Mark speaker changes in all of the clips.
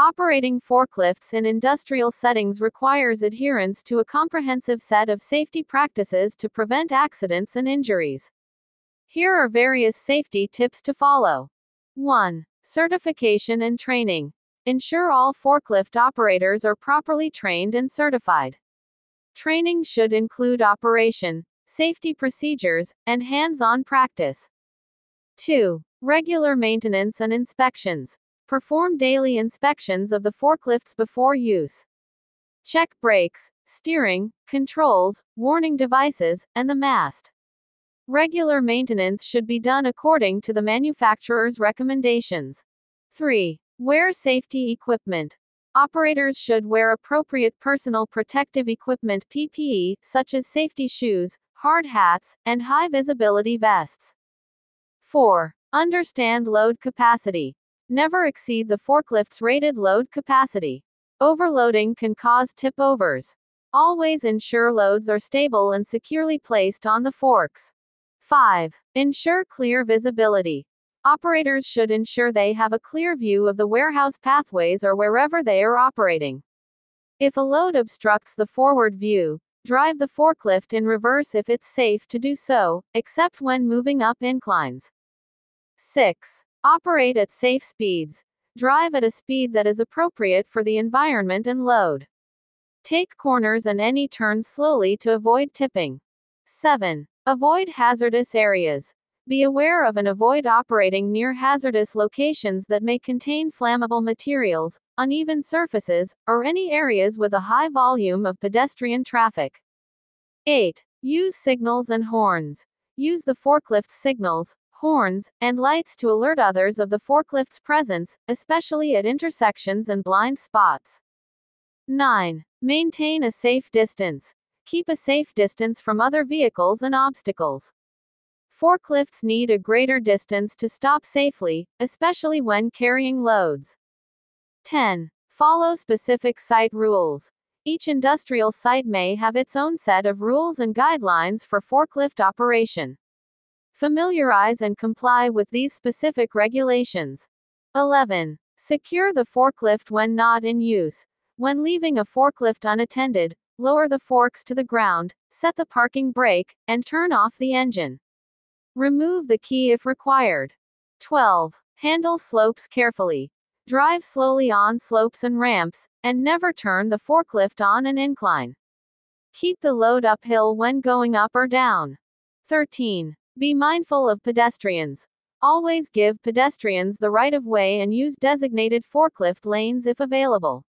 Speaker 1: Operating forklifts in industrial settings requires adherence to a comprehensive set of safety practices to prevent accidents and injuries. Here are various safety tips to follow. 1. Certification and training. Ensure all forklift operators are properly trained and certified. Training should include operation, safety procedures, and hands-on practice. 2. Regular maintenance and inspections. Perform daily inspections of the forklifts before use. Check brakes, steering, controls, warning devices, and the mast. Regular maintenance should be done according to the manufacturer's recommendations. 3. Wear safety equipment. Operators should wear appropriate personal protective equipment (PPE), such as safety shoes, hard hats, and high-visibility vests. 4. Understand load capacity. Never exceed the forklift's rated load capacity. Overloading can cause tip-overs. Always ensure loads are stable and securely placed on the forks. 5. Ensure clear visibility. Operators should ensure they have a clear view of the warehouse pathways or wherever they are operating. If a load obstructs the forward view, drive the forklift in reverse if it's safe to do so, except when moving up inclines. 6. Operate at safe speeds. Drive at a speed that is appropriate for the environment and load. Take corners and any turns slowly to avoid tipping. 7. Avoid hazardous areas. Be aware of and avoid operating near hazardous locations that may contain flammable materials, uneven surfaces, or any areas with a high volume of pedestrian traffic. 8. Use signals and horns. Use the forklift's signals, horns, and lights to alert others of the forklift's presence, especially at intersections and blind spots. 9. Maintain a safe distance. Keep a safe distance from other vehicles and obstacles. Forklifts need a greater distance to stop safely, especially when carrying loads. 10. Follow specific site rules. Each industrial site may have its own set of rules and guidelines for forklift operation. Familiarize and comply with these specific regulations. 11. Secure the forklift when not in use. When leaving a forklift unattended, lower the forks to the ground, set the parking brake, and turn off the engine. Remove the key if required. 12. Handle slopes carefully. Drive slowly on slopes and ramps, and never turn the forklift on an incline. Keep the load uphill when going up or down. 13. Be mindful of pedestrians. Always give pedestrians the right of way and use designated forklift lanes if available.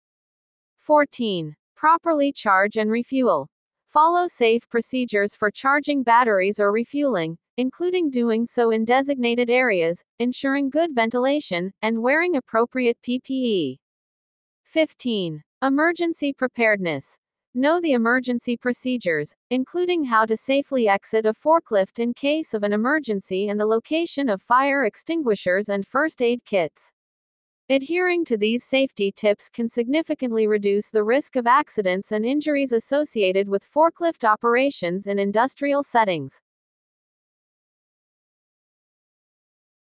Speaker 1: 14. Properly charge and refuel. Follow safe procedures for charging batteries or refueling, including doing so in designated areas, ensuring good ventilation, and wearing appropriate PPE. 15. Emergency preparedness. Know the emergency procedures, including how to safely exit a forklift in case of an emergency and the location of fire extinguishers and first aid kits. Adhering to these safety tips can significantly reduce the risk of accidents and injuries associated with forklift operations in industrial settings.